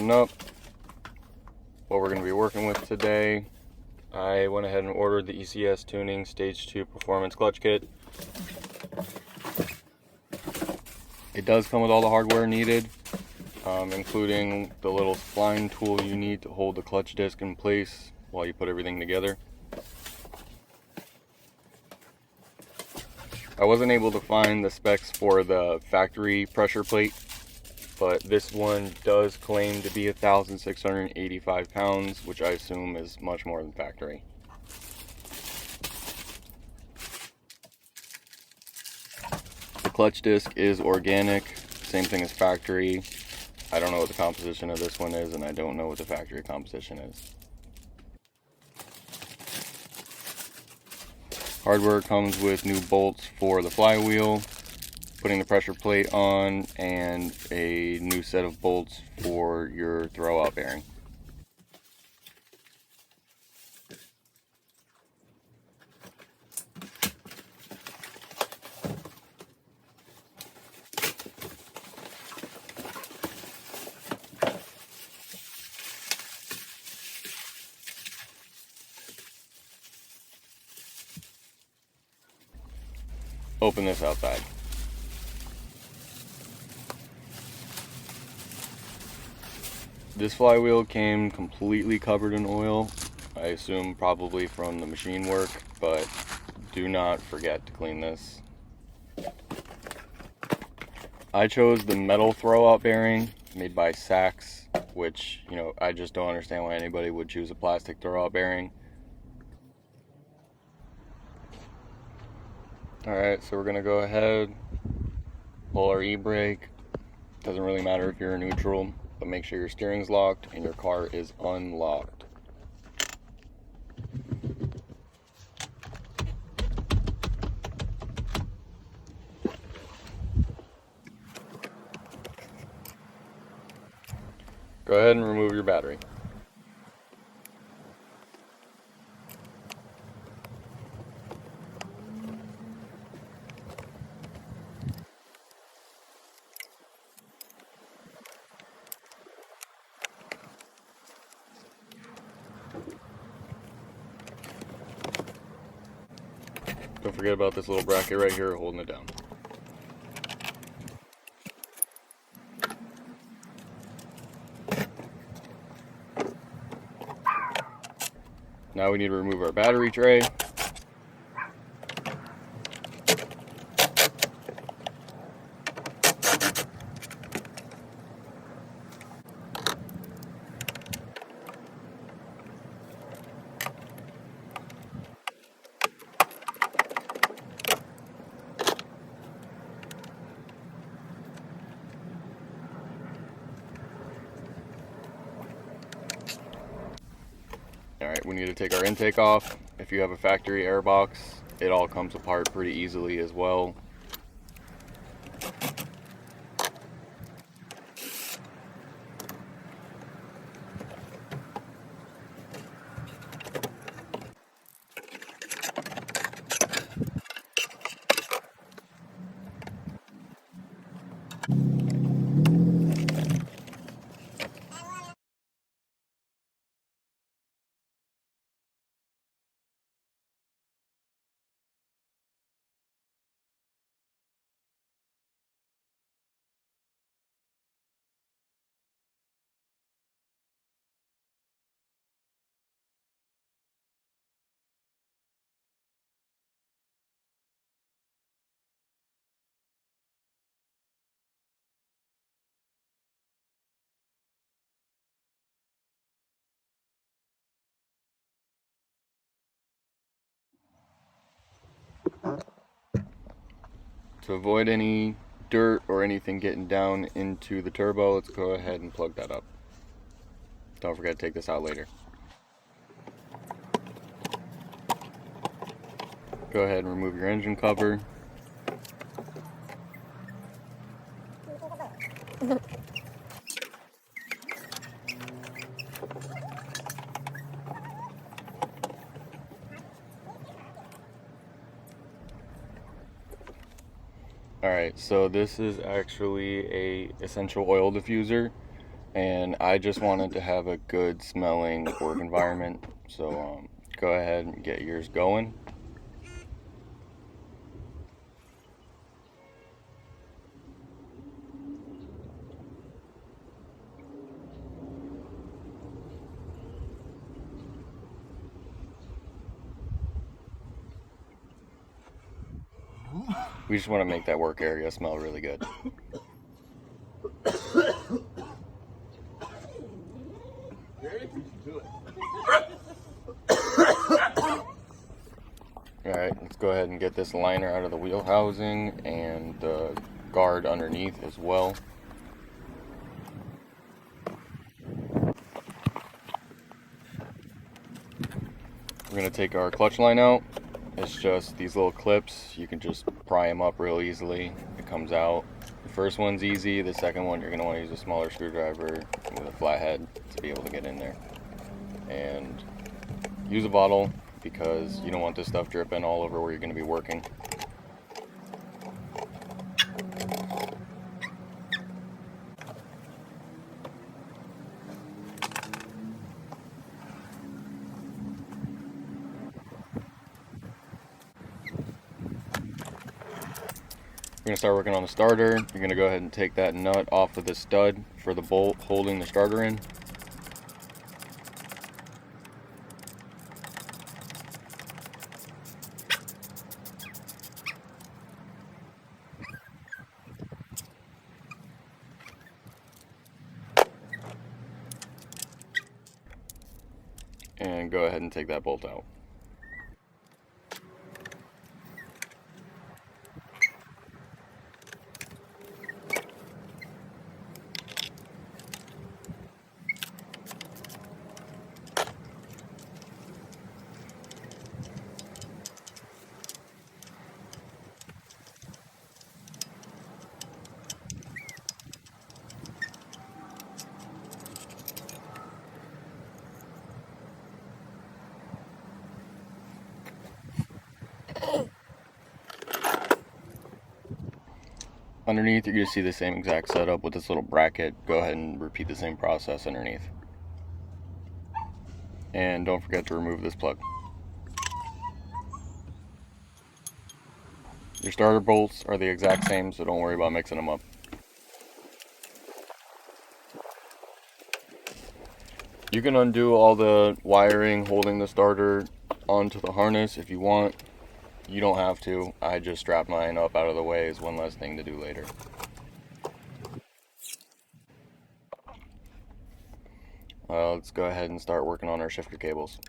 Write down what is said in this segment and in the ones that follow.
open up what we're going to be working with today. I went ahead and ordered the ECS Tuning Stage 2 Performance Clutch Kit. It does come with all the hardware needed, including the little spline tool you need to hold the clutch disc in place while you put everything together. I wasn't able to find the specs for the factory pressure plate, but this one does claim to be 1,685 pounds, which I assume is much more than factory. The clutch disc is organic, same thing as factory. I don't know what the composition of this one is, and I don't know what the factory composition is. Hardware comes with new bolts for the flywheel, putting the pressure plate on, and a new set of bolts for your throwout bearing. Open this outside. This flywheel came completely covered in oil. I assume probably from the machine work, but do not forget to clean this. I chose the metal throwout bearing made by Sachs, which, I just don't understand why anybody would choose a plastic throwout bearing. Alright, so we're going to go ahead, pull our e-brake. Doesn't really matter if you're in neutral, but make sure your steering's locked and your car is unlocked. Go ahead and remove your battery. Don't forget about this little bracket right here holding it down. Now we need to remove our battery tray. Alright, we need to take our intake off. If you have a factory air box, it all comes apart pretty easily as well. To avoid any dirt or anything getting down into the turbo, let's go ahead and plug that up. Don't forget to take this out later. Go ahead and remove your engine cover. Alright, so this is actually a essential oil diffuser. and I just wanted to have a good smelling work environment, so go ahead and get yours going. We just want to make that work area smell really good. Alright, let's go ahead and get this liner out of the wheel housing and the guard underneath as well. We're going to take our clutch line out. It's just these little clips. You can just pry them up real easily. It comes out. The first one's easy. The second one, you're going to want to use a smaller screwdriver with a flathead to be able to get in there. And use a bottle because you don't want this stuff dripping all over where you're going to be working. We're going to start working on the starter. You're going to go ahead and take that nut off of the stud for the bolt holding the starter in. And go ahead and take that bolt out. Underneath, you're going to see the same exact setup with this little bracket. Go ahead and repeat the same process underneath. And don't forget to remove this plug. Your starter bolts are the exact same, so don't worry about mixing them up. You can undo all the wiring holding the starter onto the harness if you want. You don't have to. I just strapped mine up out of the way as one less thing to do later. Let's go ahead and start working on our shifter cables.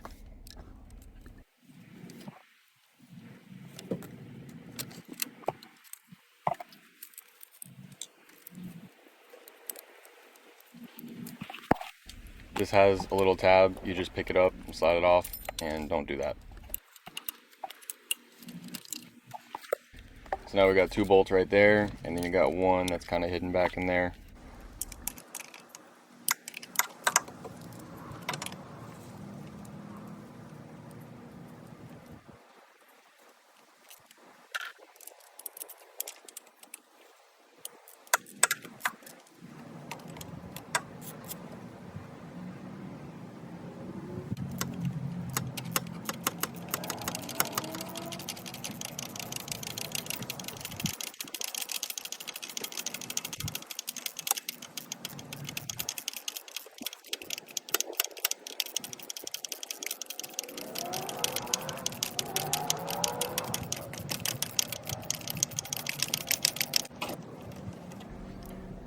This has a little tab. You just pick it up and slide it off, and don't do that. So now we got 2 bolts right there, and then you got one that's kind of hidden back in there.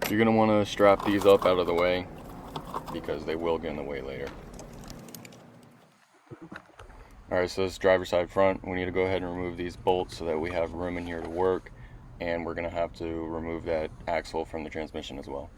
You're going to want to strap these up out of the way because they will get in the way later. Alright, so this is driver's side front. We need to go ahead and remove these bolts so that we have room in here to work, and we're going to have to remove that axle from the transmission as well.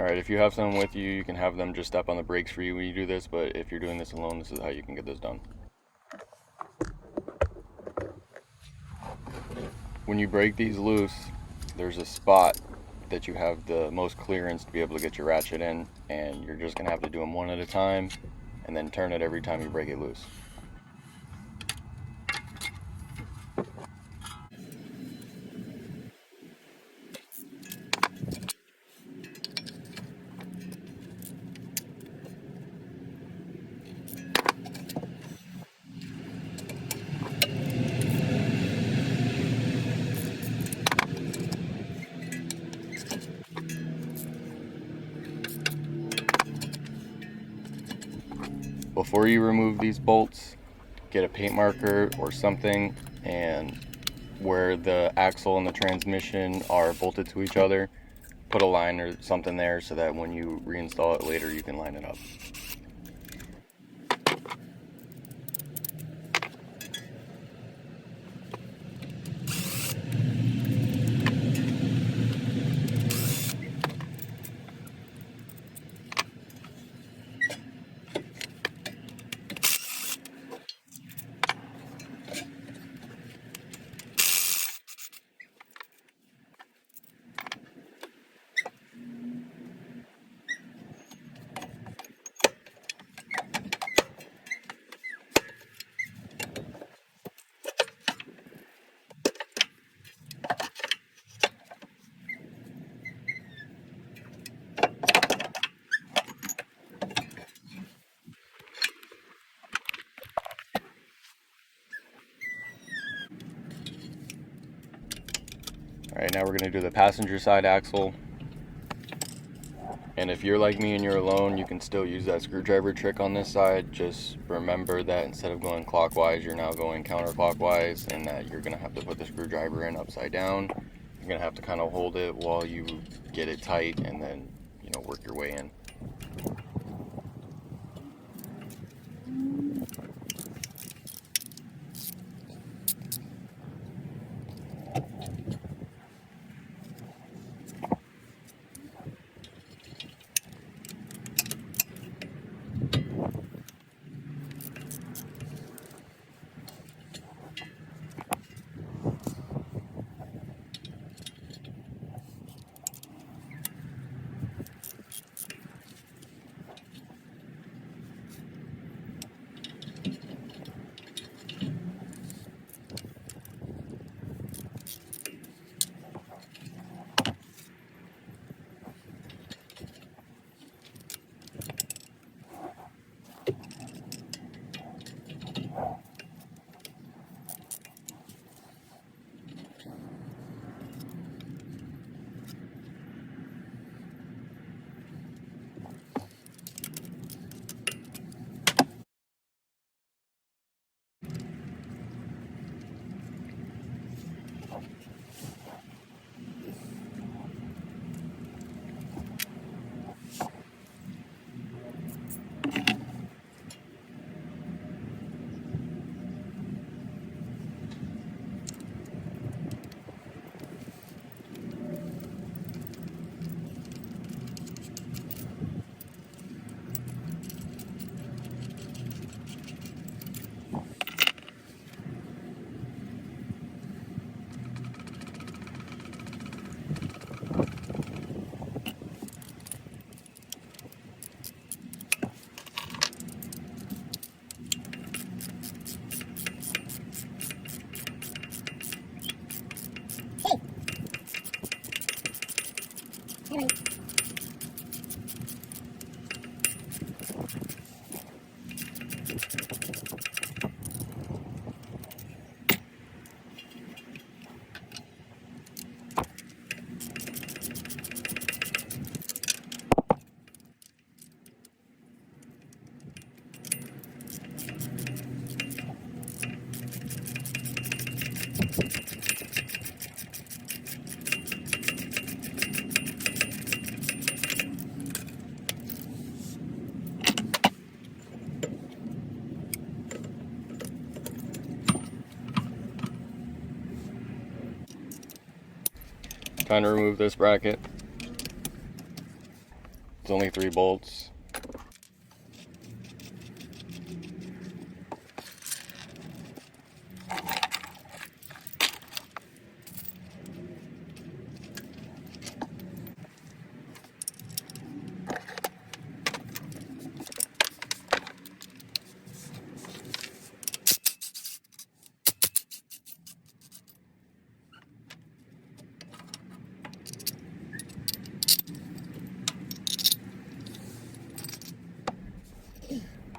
Alright, if you have someone with you, you can have them just step on the brakes for you when you do this, but if you're doing this alone, this is how you can get this done. When you break these loose, there's a spot that you have the most clearance to be able to get your ratchet in, and you're just going to have to do them one at a time and then turn it every time you break it loose. Before you remove these bolts, get a paint marker or something, and where the axle and the transmission are bolted to each other, put a line or something there so that when you reinstall it later you can line it up. Alright, now we're going to do the passenger side axle. And if you're like me and you're alone, you can still use that screwdriver trick on this side. Just remember that instead of going clockwise, you're now going counterclockwise, and that you're going to have to put the screwdriver in upside down. You're going to have to kind of hold it while you get it tight and then, work your way in. Time to remove this bracket. It's only 3 bolts.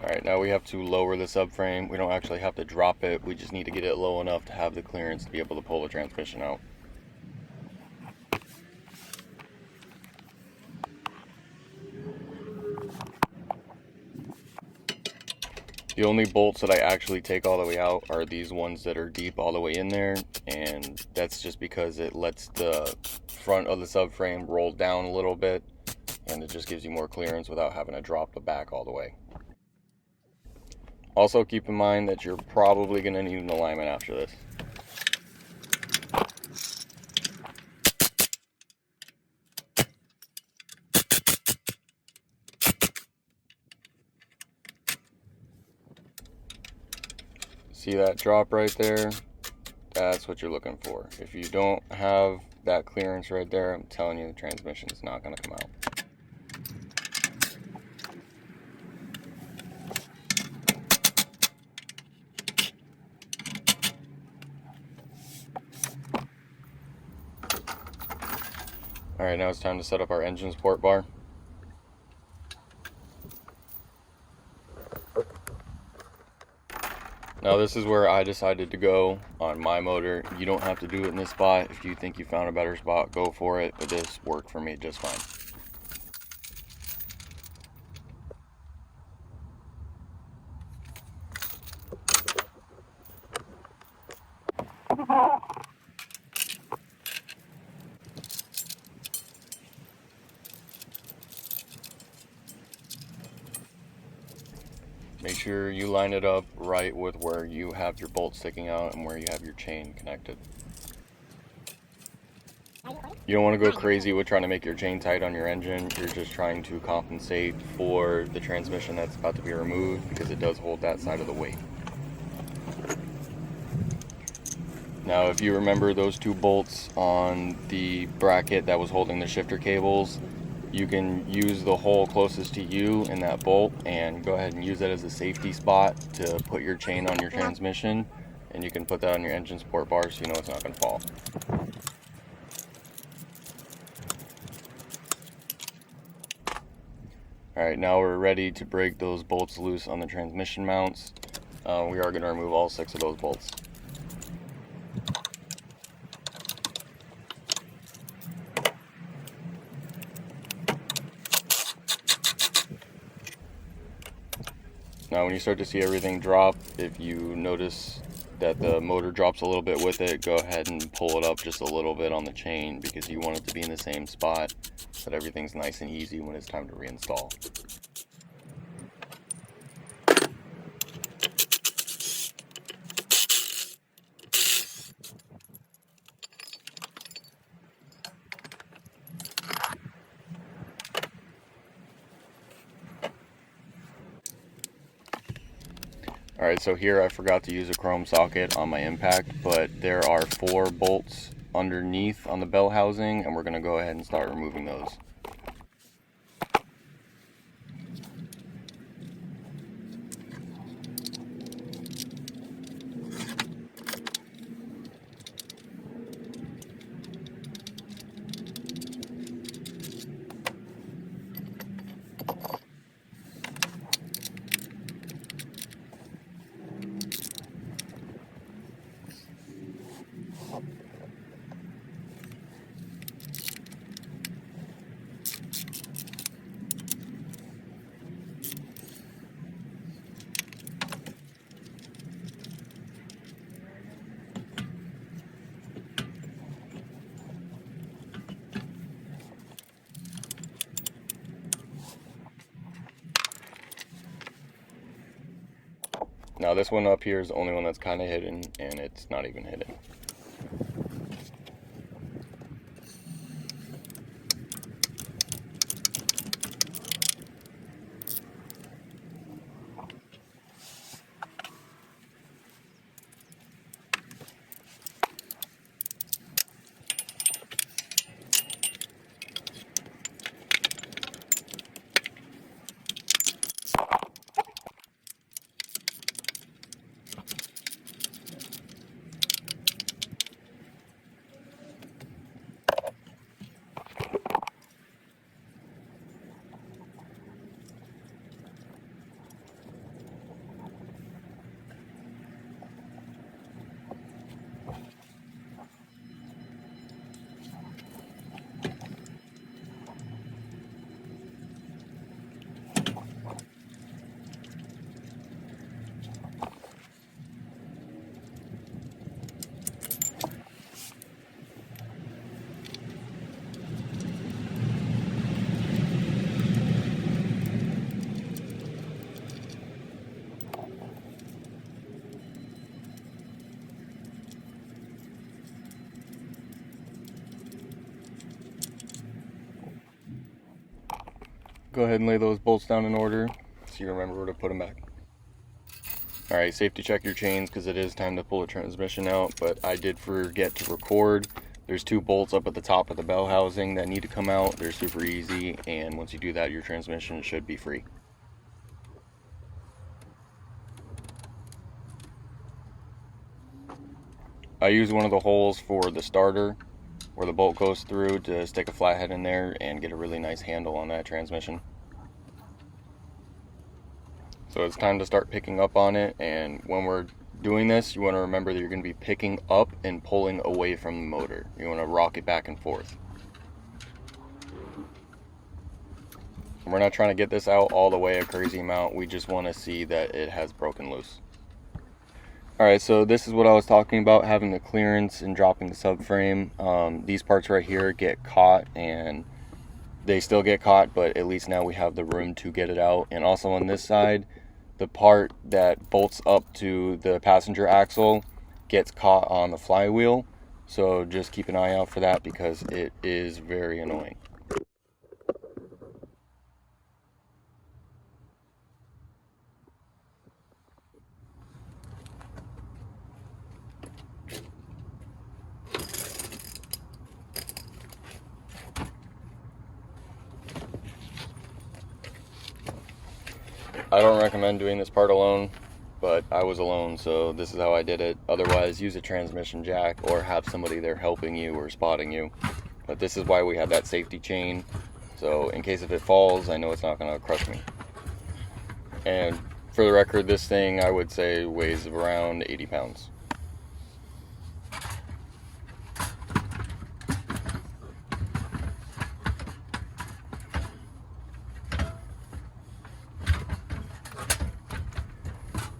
Alright, now we have to lower the subframe. We don't actually have to drop it, we just need to get it low enough to have the clearance to be able to pull the transmission out. The only bolts that I actually take all the way out are these ones that are deep all the way in there, and that's just because it lets the front of the subframe roll down a little bit, and it just gives you more clearance without having to drop the back all the way. Also keep in mind that you're probably going to need an alignment after this. See that drop right there? That's what you're looking for. If you don't have that clearance right there, I'm telling you the transmission is not going to come out. Alright, now it's time to set up our engine support bar. Now this is where I decided to go on my motor. You don't have to do it in this spot. If you think you found a better spot, go for it, but this worked for me just fine. Make sure you line it up right with where you have your bolt sticking out and where you have your chain connected. You don't want to go crazy with trying to make your chain tight on your engine. You're just trying to compensate for the transmission that's about to be removed because it does hold that side of the weight. Now if you remember those 2 bolts on the bracket that was holding the shifter cables, you can use the hole closest to you in that bolt and go ahead and use that as a safety spot to put your chain on your transmission, and you can put that on your engine support bar so you know it's not going to fall. Alright, now we're ready to break those bolts loose on the transmission mounts. We are going to remove all 6 of those bolts. Now when you start to see everything drop, if you notice that the motor drops a little bit with it, go ahead and pull it up just a little bit on the chain because you want it to be in the same spot so that everything's nice and easy when it's time to reinstall. Alright, so here I forgot to use a chrome socket on my impact, but there are 4 bolts underneath on the bell housing, and we're going to go ahead and start removing those. Now this one up here is the only one that's kind of hidden, and it's not even hidden. Go ahead and lay those bolts down in order so you remember where to put them back. Alright, safety check your chains because it is time to pull the transmission out, but I did forget to record. There's 2 bolts up at the top of the bell housing that need to come out. They're super easy, and once you do that, your transmission should be free. I use one of the holes for the starter where the bolt goes through to stick a flathead in there and get a really nice handle on that transmission. So it's time to start picking up on it, and when we're doing this, you want to remember that you're going to be picking up and pulling away from the motor. You want to rock it back and forth. And we're not trying to get this out all the way a crazy amount, we just want to see that it has broken loose. Alright, so this is what I was talking about, having the clearance and dropping the subframe. These parts right here get caught, and they still get caught, but at least now we have the room to get it out. And also on this side, the part that bolts up to the passenger axle gets caught on the flywheel. So just keep an eye out for that because it is very annoying. I don't recommend doing this part alone, but I was alone, so this is how I did it. Otherwise, use a transmission jack or have somebody there helping you or spotting you. But this is why we have that safety chain, so in case if it falls, I know it's not going to crush me. And for the record, this thing I would say weighs around 80 pounds.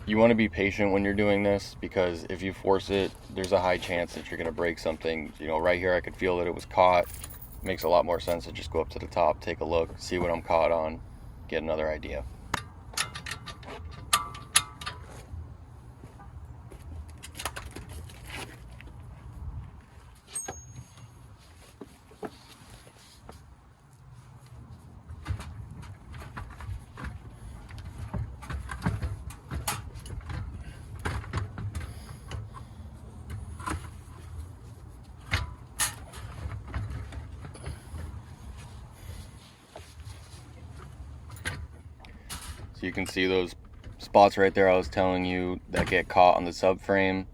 You want to be patient when you're doing this because if you force it, there's a high chance that you're going to break something. You know, right here I could feel that it was caught. It makes a lot more sense to just go up to the top, take a look, see what I'm caught on, get another idea. So you can see those spots right there I was telling you that get caught on the subframe,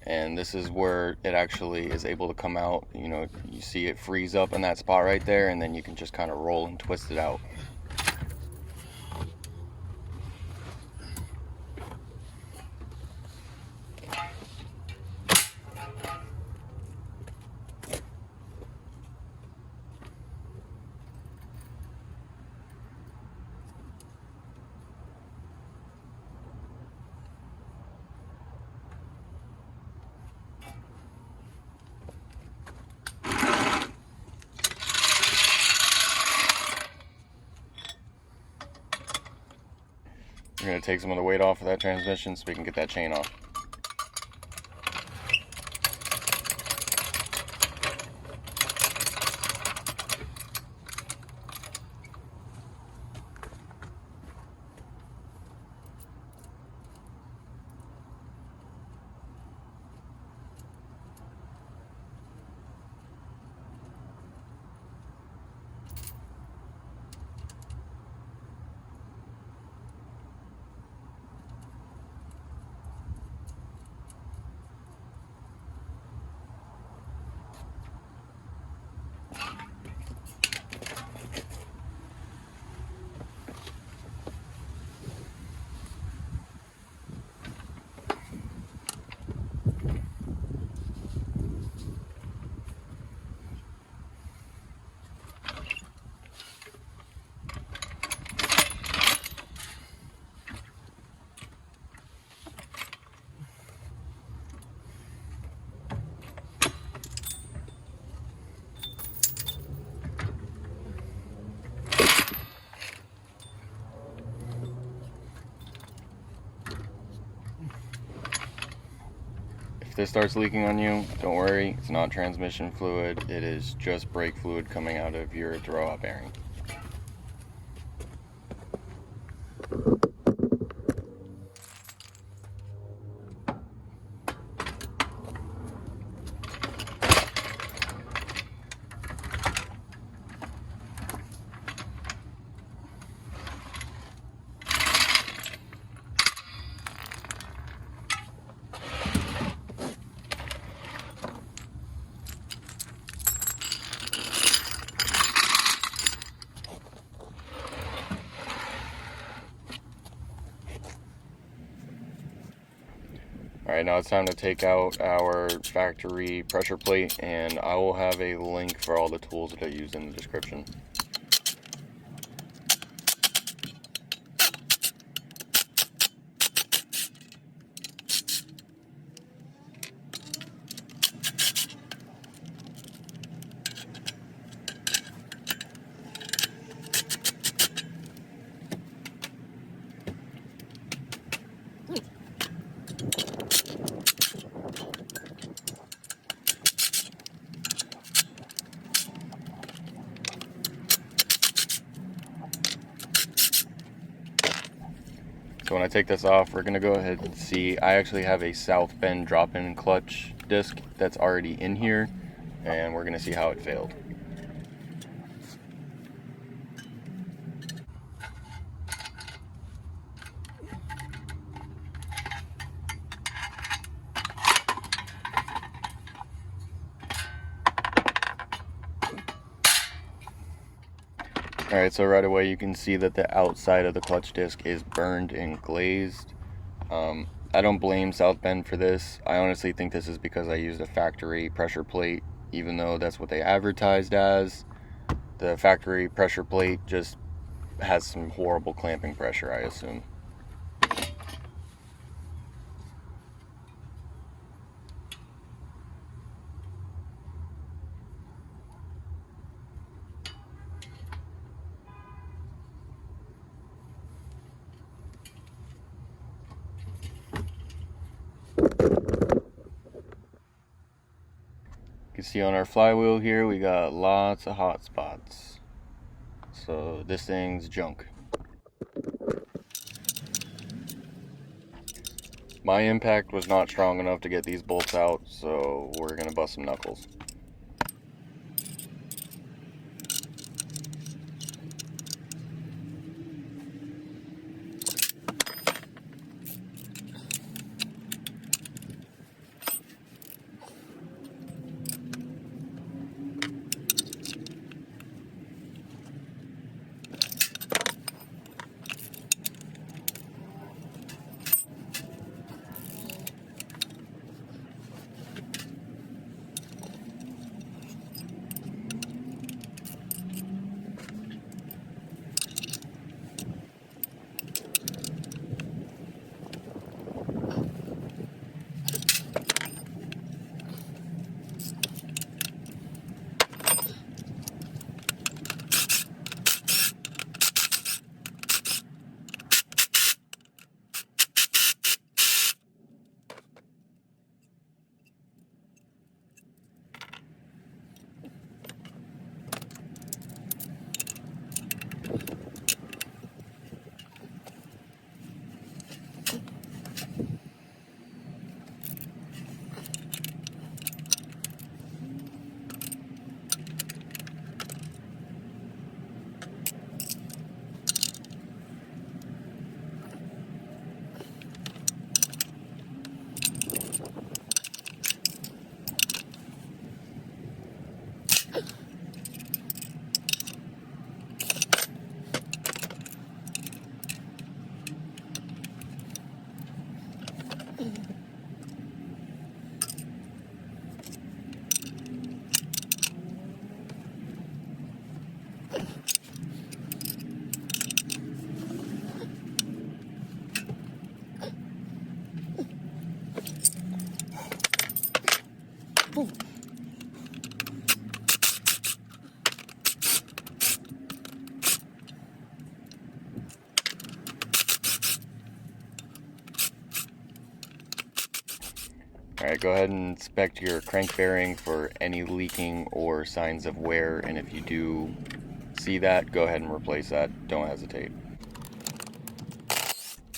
and this is where it actually is able to come out. You know, you see it freeze up in that spot right there, and then you can just kind of roll and twist it out. We're going to take some of the weight off of that transmission so we can get that chain off. If this starts leaking on you, don't worry, it's not transmission fluid, it is just brake fluid coming out of your throw-out bearing. Alright, now it's time to take out our factory pressure plate, and I will have a link for all the tools that I use in the description. So when I take this off, we're going to go ahead and see, I actually have a south bend drop-in clutch disc that's already in here, and we're going to see how it failed. Alright, so right away you can see that the outside of the clutch disc is burned and glazed. I don't blame South Bend for this. I honestly think this is because I used a factory pressure plate, even though that's what they advertised as. The factory pressure plate just has some horrible clamping pressure, I assume. You can see on our flywheel here we got lots of hot spots. So this thing's junk. My impact was not strong enough to get these bolts out, so we're gonna bust some knuckles. Alright, go ahead and inspect your crank bearing for any leaking or signs of wear, and if you do see that, go ahead and replace that. Don't hesitate.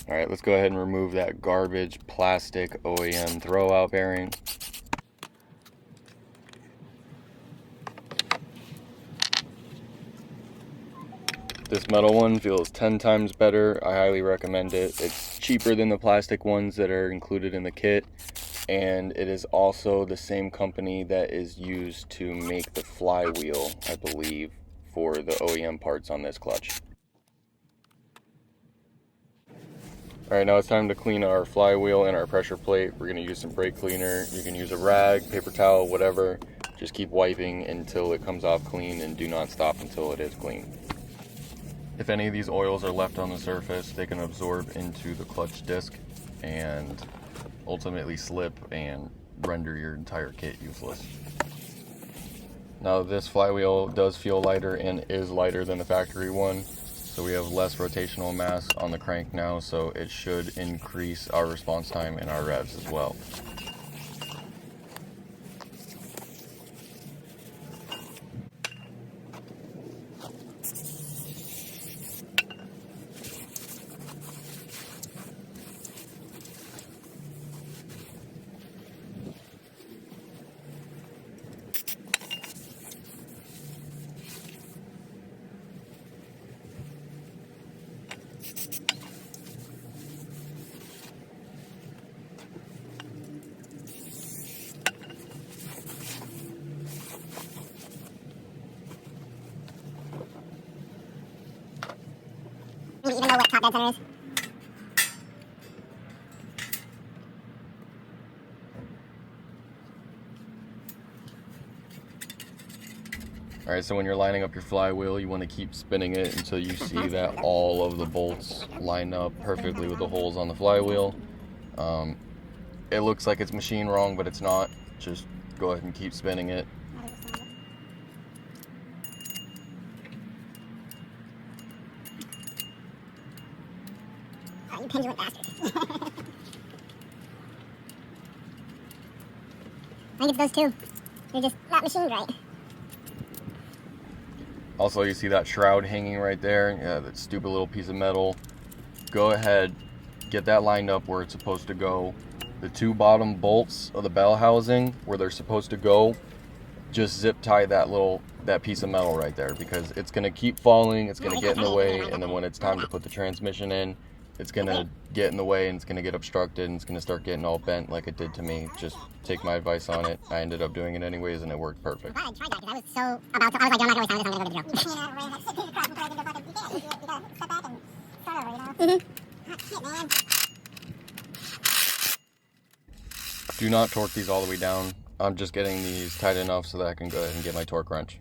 Alright, let's go ahead and remove that garbage plastic OEM throwout bearing. This metal one feels 10 times better. I highly recommend it. It's cheaper than the plastic ones that are included in the kit, and it is also the same company that is used to make the flywheel, I believe, for the OEM parts on this clutch. Alright, now it's time to clean our flywheel and our pressure plate. We're going to use some brake cleaner. You can use a rag, paper towel, whatever. Just keep wiping until it comes off clean and do not stop until it is clean. If any of these oils are left on the surface, they can absorb into the clutch disc and ultimately slip and render your entire kit useless. Now this flywheel does feel lighter and is lighter than the factory one. So we have less rotational mass on the crank now, so it should increase our response time and our revs as well. Even know what top dead center is. Alright, so when you're lining up your flywheel, you want to keep spinning it until you see that all of the bolts line up perfectly with the holes on the flywheel. It looks like it's machine wrong, but it's not. Just go ahead and keep spinning it. Oh, you pendulum bastard. I think it's those two. They're just not machined right. Also, you see that shroud hanging right there? Yeah, that stupid little piece of metal. Go ahead, get that lined up where it's supposed to go. The two bottom bolts of the bell housing, where they're supposed to go, just zip tie that piece of metal right there, because it's gonna keep falling, it's gonna get in the way, and then when it's time to put the transmission in, it's gonna get in the way and it's gonna get obstructed and it's gonna start getting all bent like it did to me. Just take my advice on it. I ended up doing it anyways and it worked perfect. I'm glad I tried that because I was so about to, I was like, I'm not gonna waste time, I'm gonna go to the drill. You gotta step back and start over, you know? Shit, man. Do not torque these all the way down. I'm just getting these tight enough so that I can go ahead and get my torque wrench.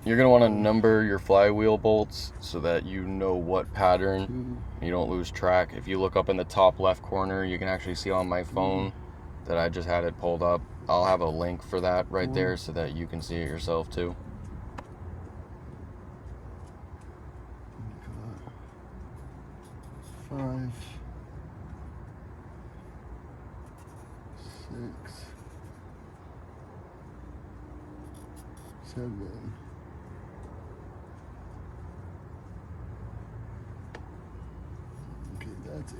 You're going to want to number your flywheel bolts so that you know what pattern, you don't lose track. If you look up in the top left corner, you can actually see on my phone that I just had it pulled up. I'll have a link for that right there so that you can see it yourself too. Five, 6, 7. Okay, that's 8.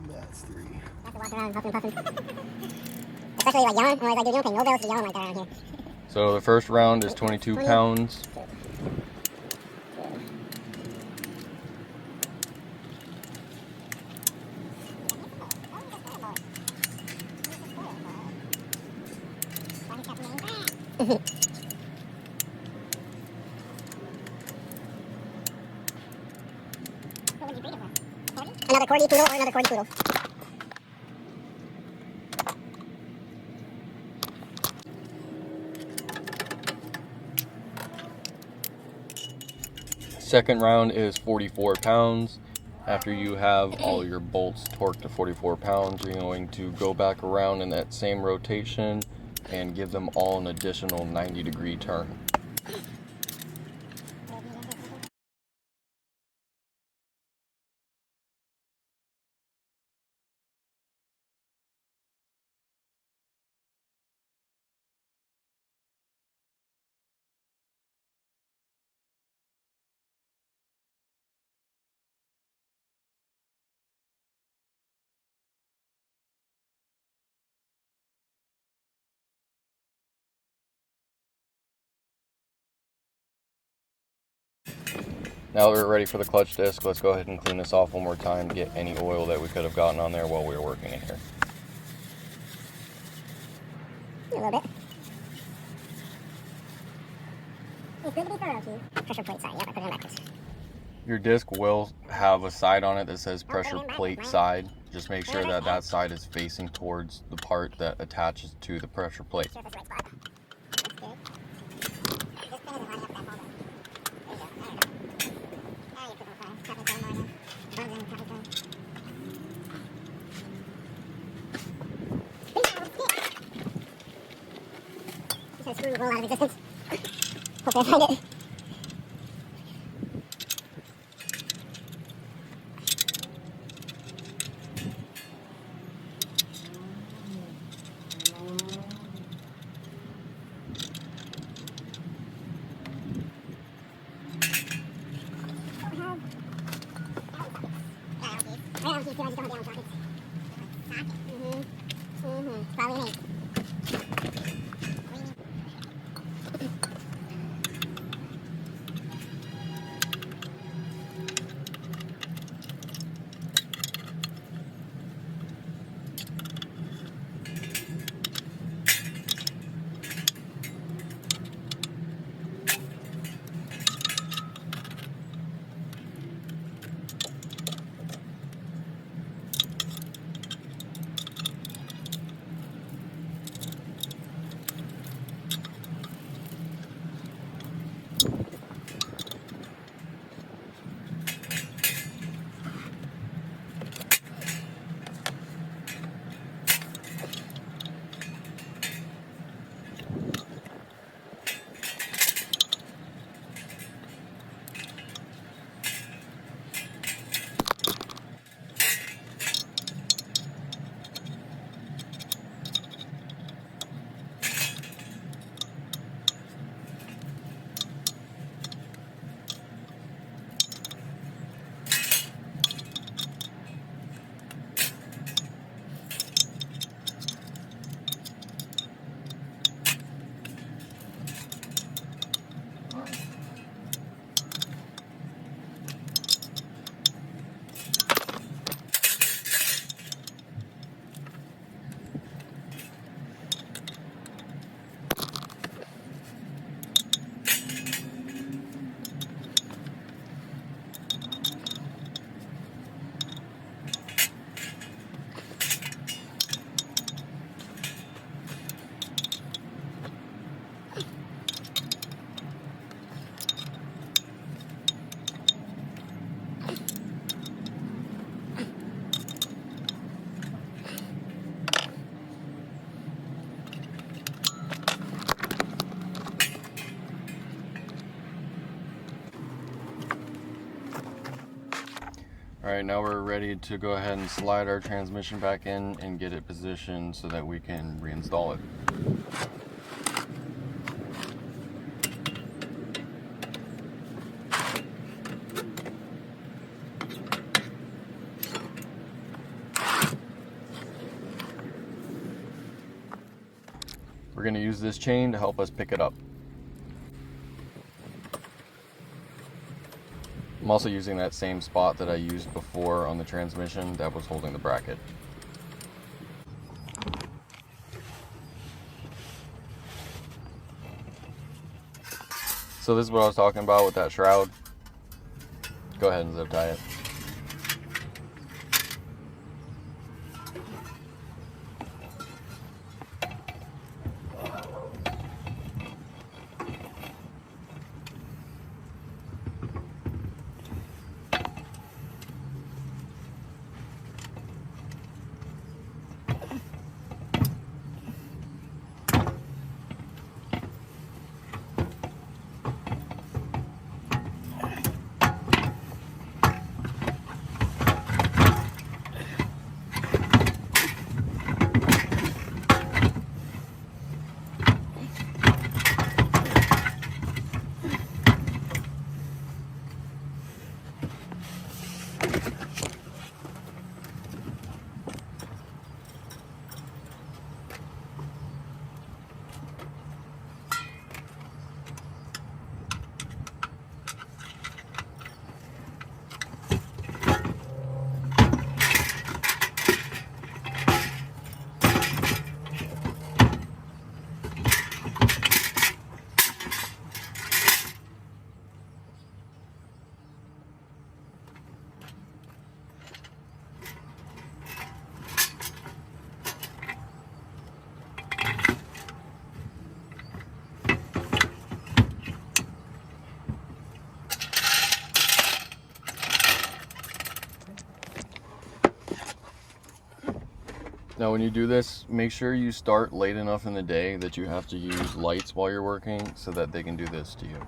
That's 3. Have to walk around puffing. Especially like yelling. I'm like, dude, you don't pay no bills to yelling like that around here. So the first round is 22 pounds. Another corgi poodle or another corgi poodle? Second round is 44 pounds. After you have all your bolts torqued to 44 pounds, you're going to go back around in that same rotation and give them all an additional 90-degree turn. Now that we're ready for the clutch disc, let's go ahead and clean this off one more time to get any oil that we could have gotten on there while we were working in here. A little bit. It's good to be thorough, Keith. Pressure plate side. Yep, I put it in backwards. Your disc will have a side on it that says pressure plate side. Just make sure that that side is facing towards the part that attaches to the pressure plate. Sure if that's the right spot. That's good. This pin isn't lining up with that ball though. There you go. There you go. Now you put it on. Tap it down more again. Bugs in, tap it down. Just gonna screw the roll out of existence. Hopefully I find it. Probably an 8. Alright, now we're ready to go ahead and slide our transmission back in and get it positioned so that we can reinstall it. We're going to use this chain to help us pick it up. I'm also using that same spot that I used before on the transmission that was holding the bracket. So this is what I was talking about with that shroud. Go ahead and zip tie it. Now when you do this, make sure you start late enough in the day that you have to use lights while you're working so that they can do this to you.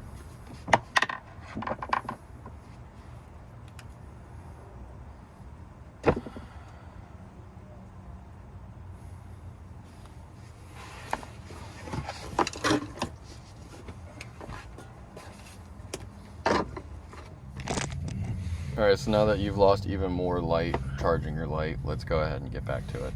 Alright, so now that you've lost even more light charging your light, let's go ahead and get back to it.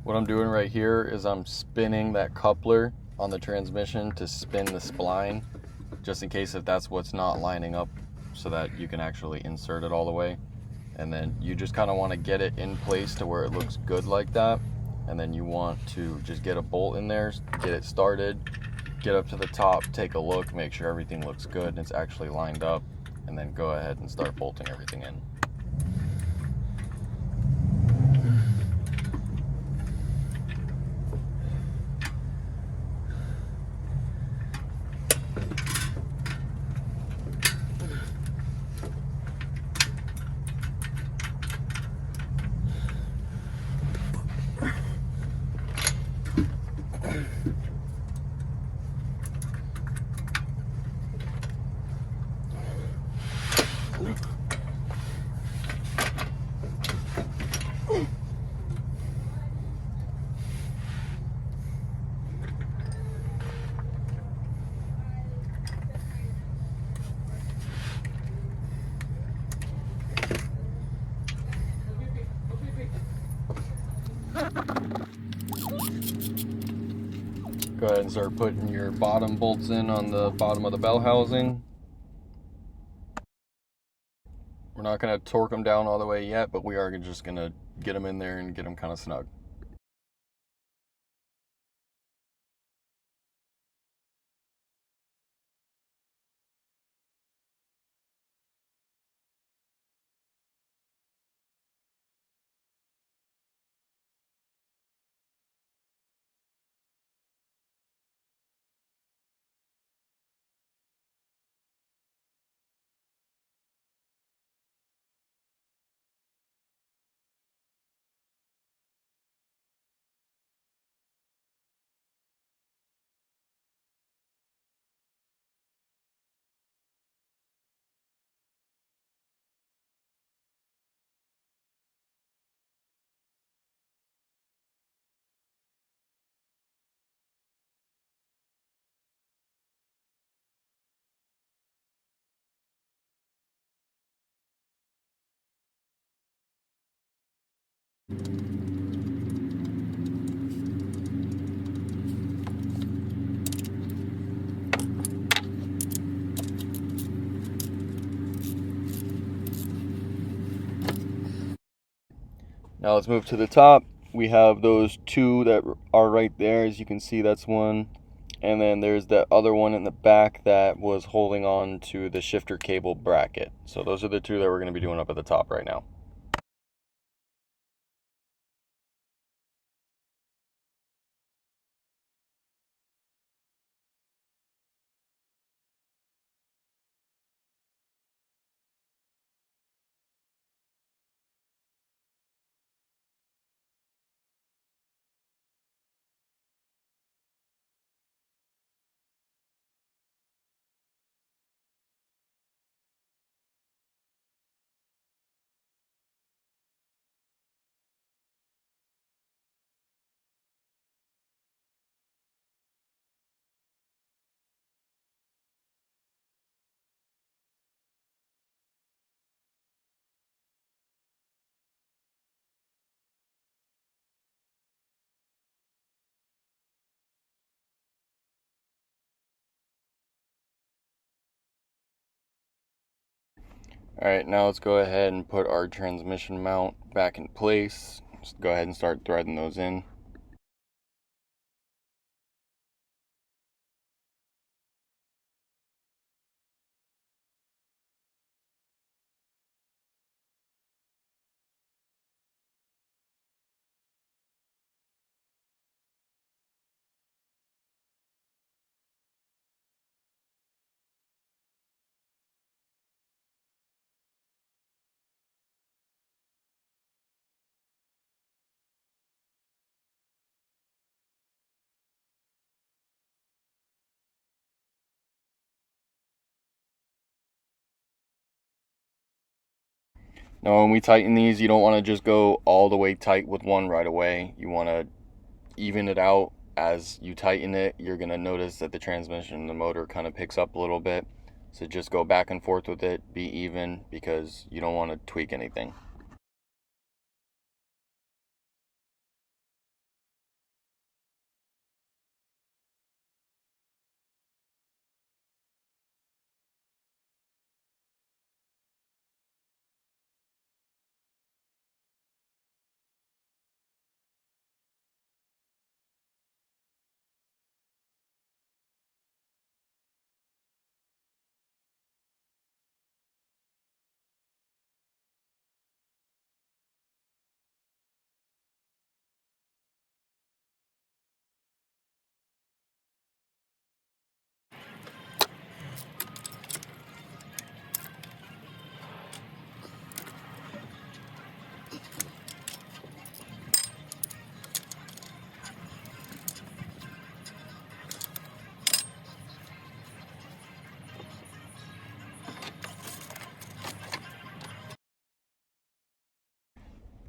What I'm doing right here is I'm spinning that coupler on the transmission to spin the spline, just in case if that's what's not lining up, so that you can actually insert it all the way. And then you just kind of want to get it in place to where it looks good like that. And then you want to just get a bolt in there, get it started, get up to the top, take a look, make sure everything looks good and it's actually lined up, and then go ahead and start bolting everything in. Go ahead and start putting your bottom bolts in on the bottom of the bell housing. We're not going to torque them down all the way yet, but we are just going to get them in there and get them kind of snug. Now let's move to the top. We have those two that are right there. As you can see, that's one. And then there's that other one in the back that was holding on to the shifter cable bracket. So those are the two that we're going to be doing up at the top right now. Alright, now let's go ahead and put our transmission mount back in place. Just go ahead and start threading those in. Now when we tighten these, you don't want to just go all the way tight with one right away. You want to even it out. As you tighten it, you're going to notice that the transmission and the motor kind of picks up a little bit. So just go back and forth with it, be even, because you don't want to tweak anything.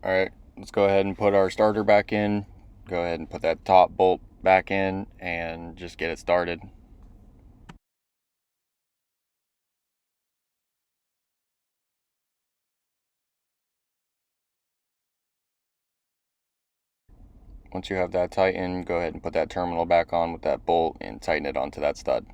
Alright, let's go ahead and put our starter back in. Go ahead and put that top bolt back in and just get it started. Once you have that tightened, go ahead and put that terminal back on with that bolt and tighten it onto that stud.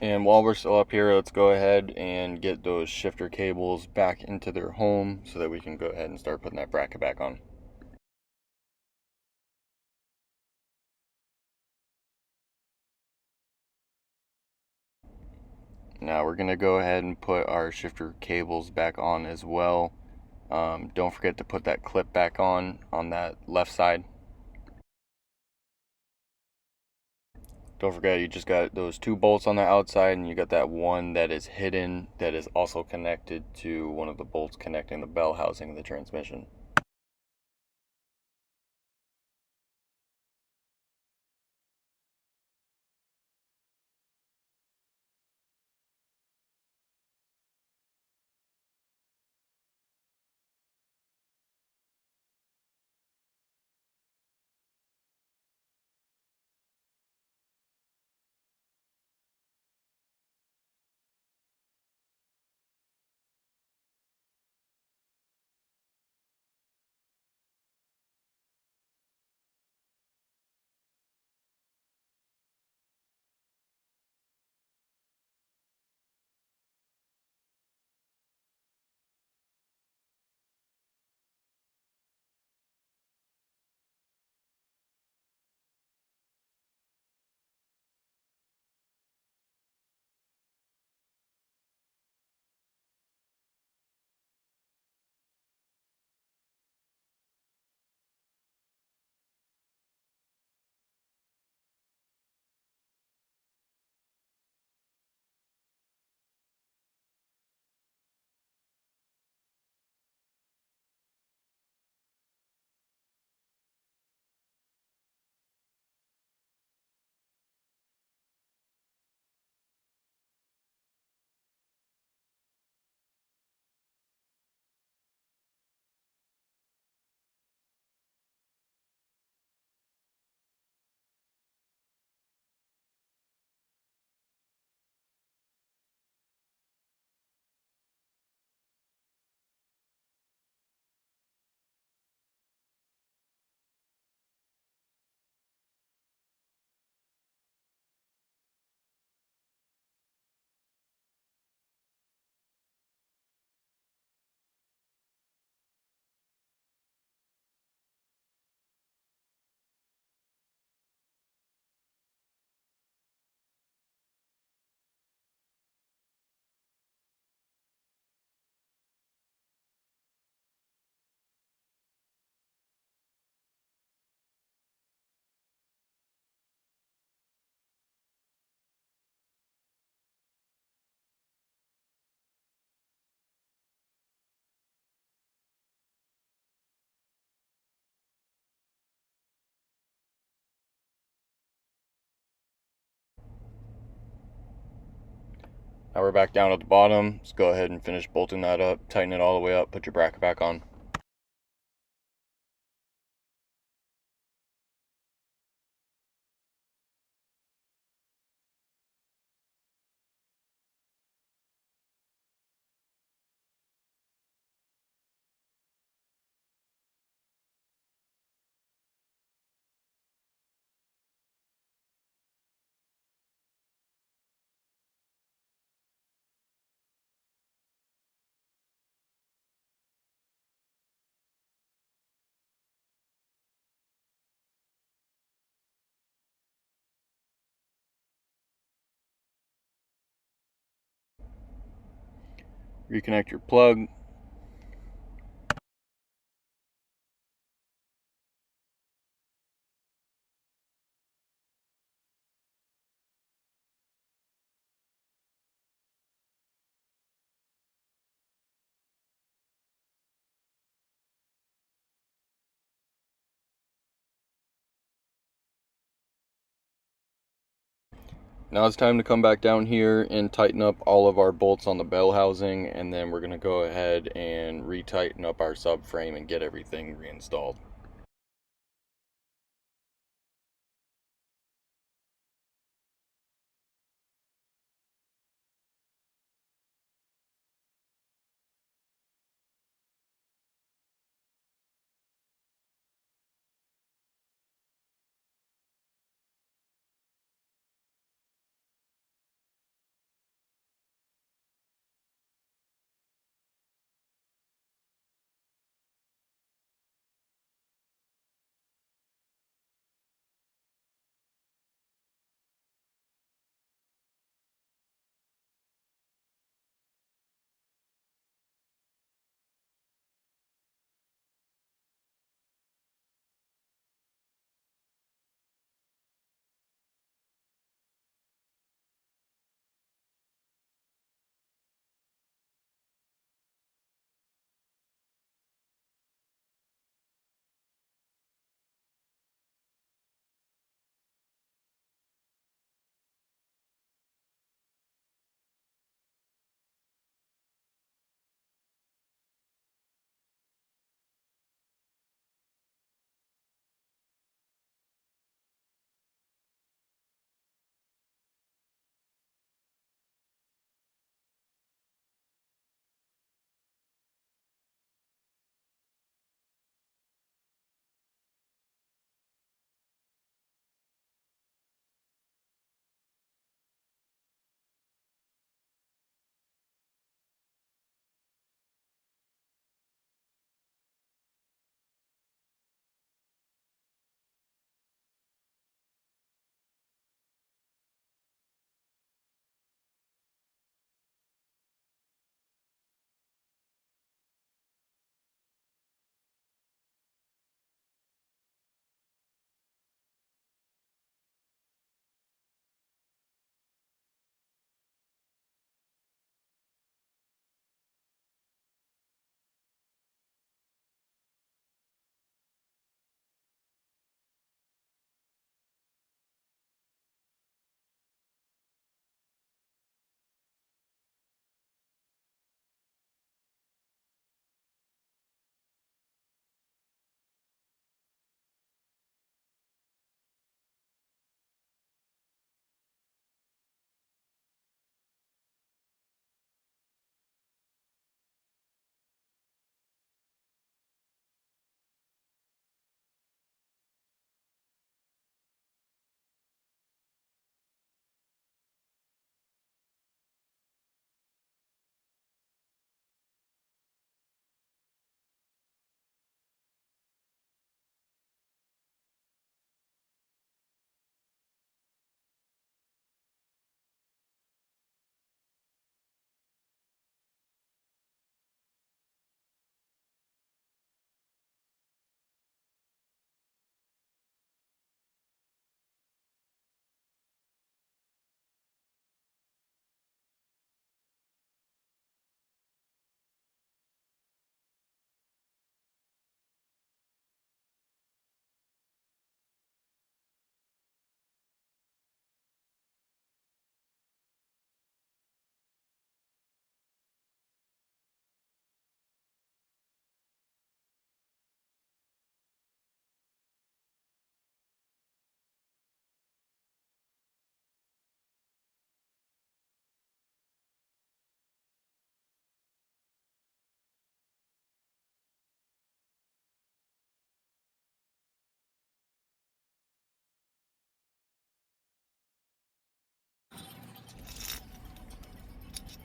And while we're still up here, let's go ahead and get those shifter cables back into their home so that we can go ahead and start putting that bracket back on. Now we're going to go ahead and put our shifter cables back on as well. Don't forget to put that clip back on that left side. Don't forget, you just got those two bolts on the outside, and you got that one that is hidden that is also connected to one of the bolts connecting the bell housing of the transmission. Now we're back down at the bottom. Let's go ahead and finish bolting that up, tighten it all the way up, put your bracket back on. Reconnect your plug. Now it's time to come back down here and tighten up all of our bolts on the bell housing, and then we're going to go ahead and retighten up our subframe and get everything reinstalled.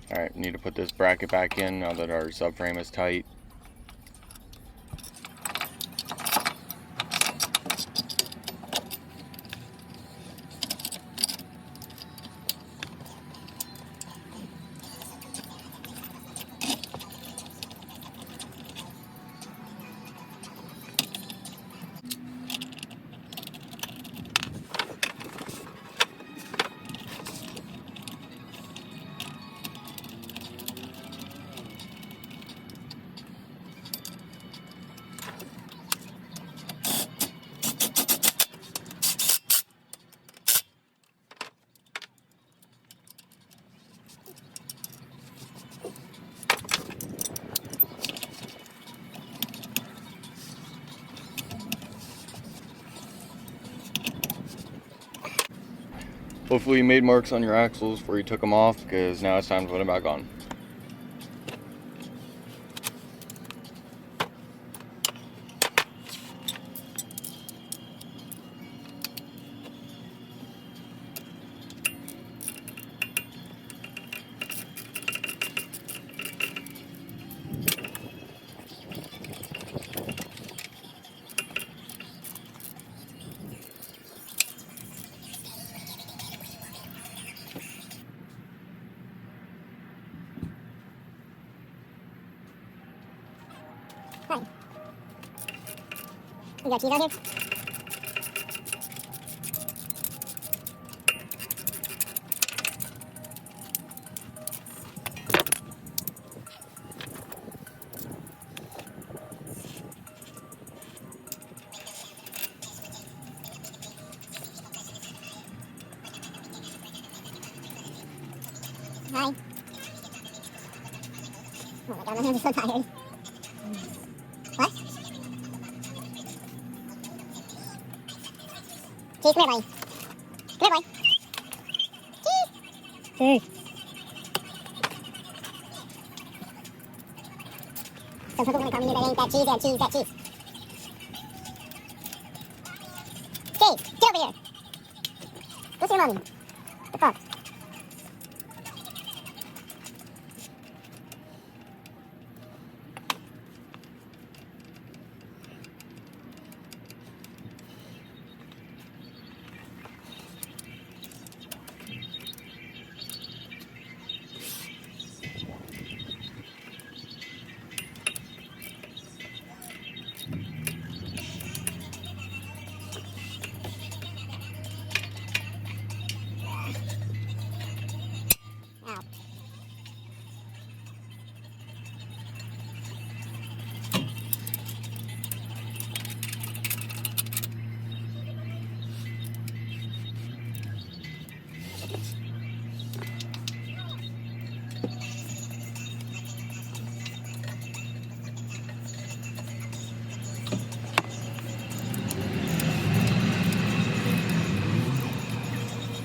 Alright, need to put this bracket back in now that our subframe is tight. Hopefully you made marks on your axles before you took them off, because now it's time to put them back on. Fine. You got cheese out here? Hi. Oh my god, my hands are so tired. What? Cheese, come here, buddy. Come here, boy. Cheese. Cheese. Some people gonna call me that ain't that cheese, that cheese, that cheese. Cheese, get over here. Go see your mommy. The fuck? Ow.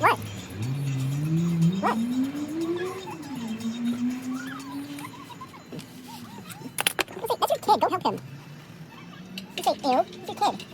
What? What? That's your kid. Go help him. You say ew. It's your kid.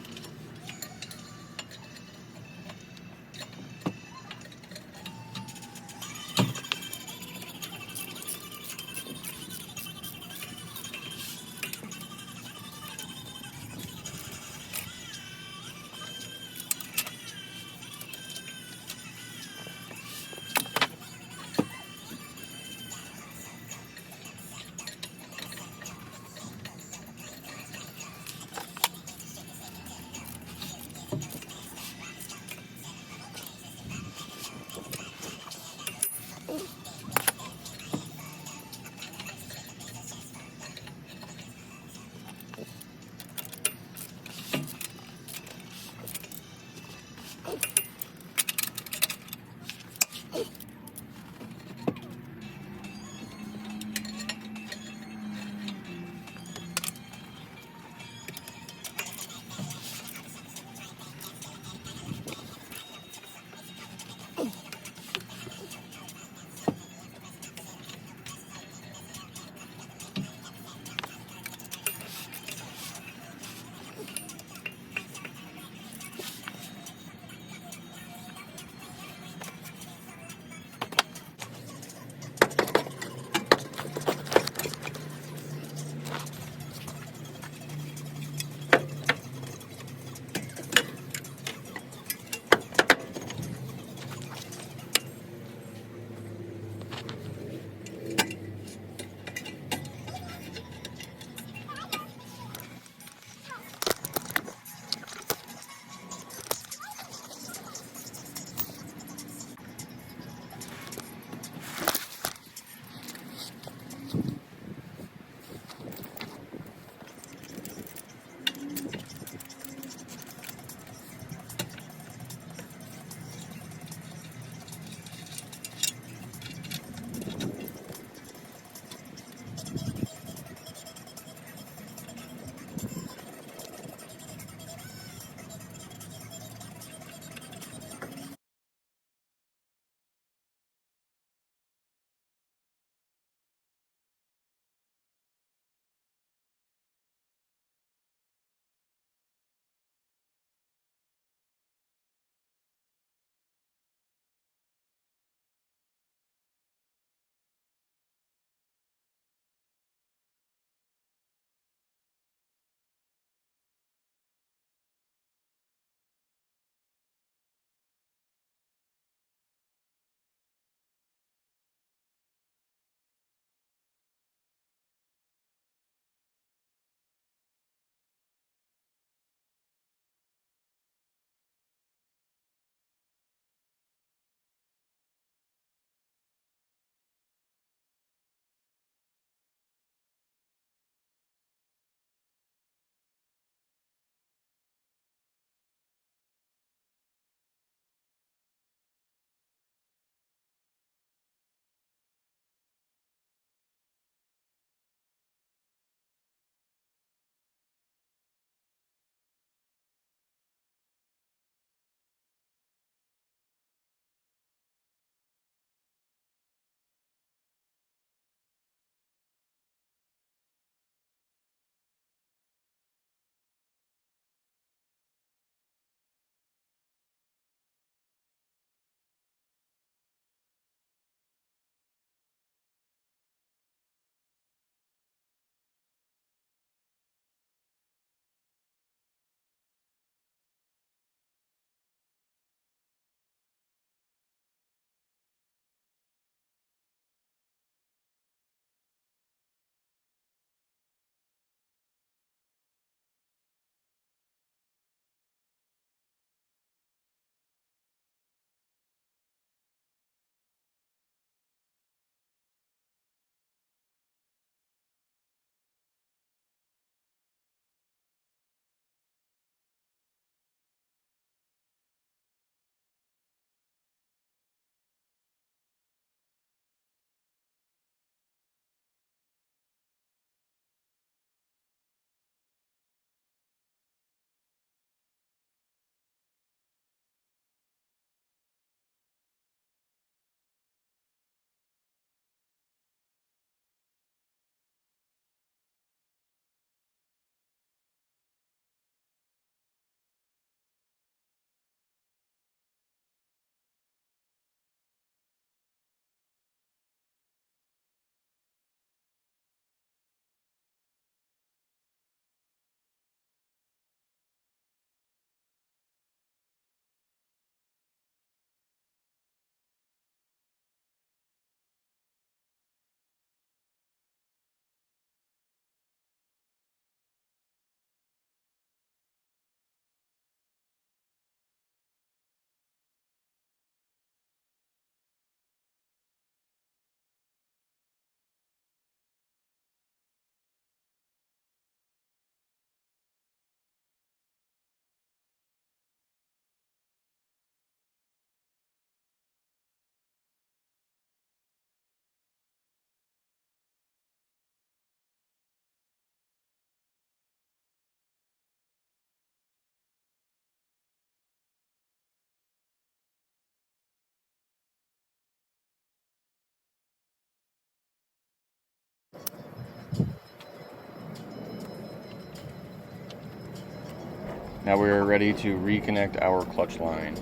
Now we are ready to reconnect our clutch line.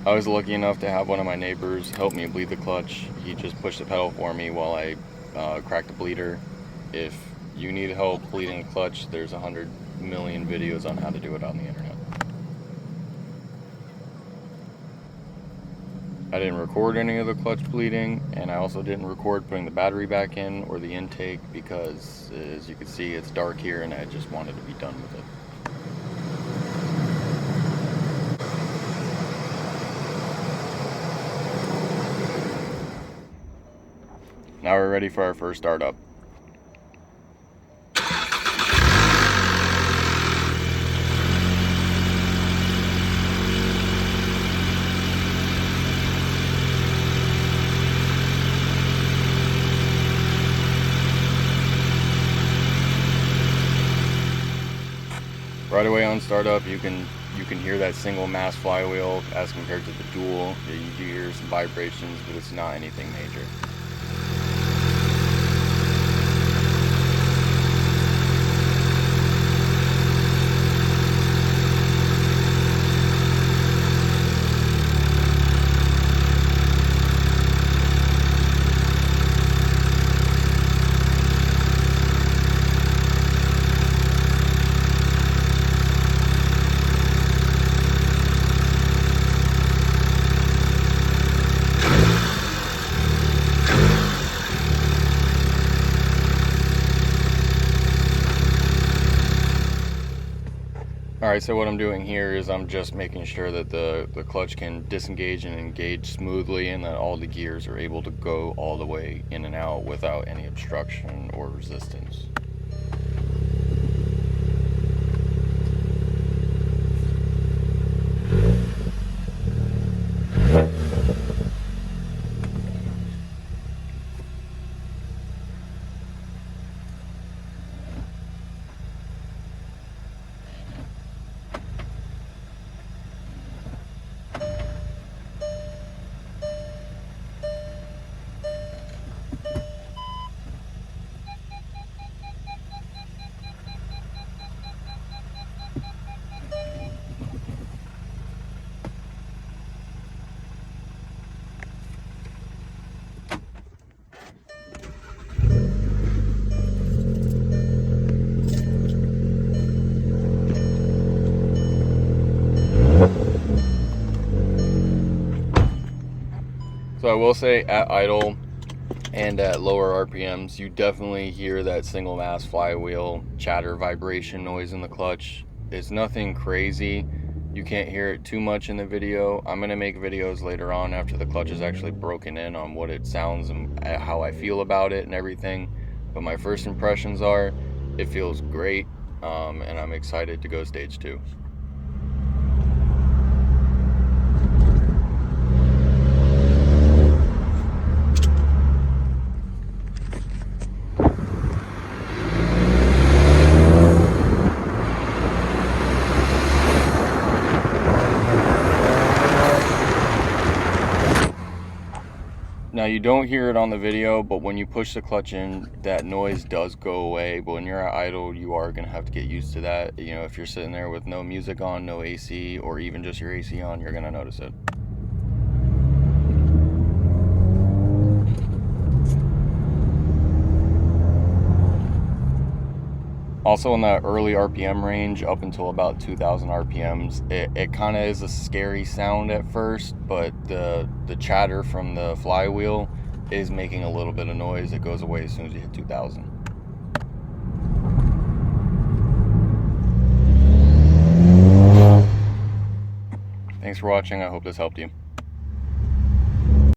I was lucky enough to have one of my neighbors help me bleed the clutch. He just pushed the pedal for me while I cracked the bleeder. If you need help bleeding a clutch, there's 100 million videos on how to do it on the internet. I didn't record any of the clutch bleeding, and I also didn't record putting the battery back in or the intake because, as you can see, it's dark here and I just wanted to be done with it. Now we're ready for our first startup. Right away on startup, you can hear that single mass flywheel as compared to the dual. You do hear some vibrations, but it's not anything major. Alright, so what I'm doing here is I'm just making sure that the clutch can disengage and engage smoothly and that all the gears are able to go all the way in and out without any obstruction or resistance. So I will say at idle and at lower RPMs, you definitely hear that single mass flywheel chatter vibration noise in the clutch. It's nothing crazy. You can't hear it too much in the video. I'm going to make videos later on after the clutch is actually broken in on what it sounds and how I feel about it and everything. But my first impressions are, it feels great, and I'm excited to go stage 2. Now you don't hear it on the video, but when you push the clutch in, that noise does go away. But when you're at idle, you are going to have to get used to that. You know, if you're sitting there with no music on, no AC, or even just your AC on, you're going to notice it. Also in that early RPM range, up until about 2000 RPMs, it kind of is a scary sound at first, but the chatter from the flywheel is making a little bit of noise. It goes away as soon as you hit 2000. Thanks for watching. I hope this helped you.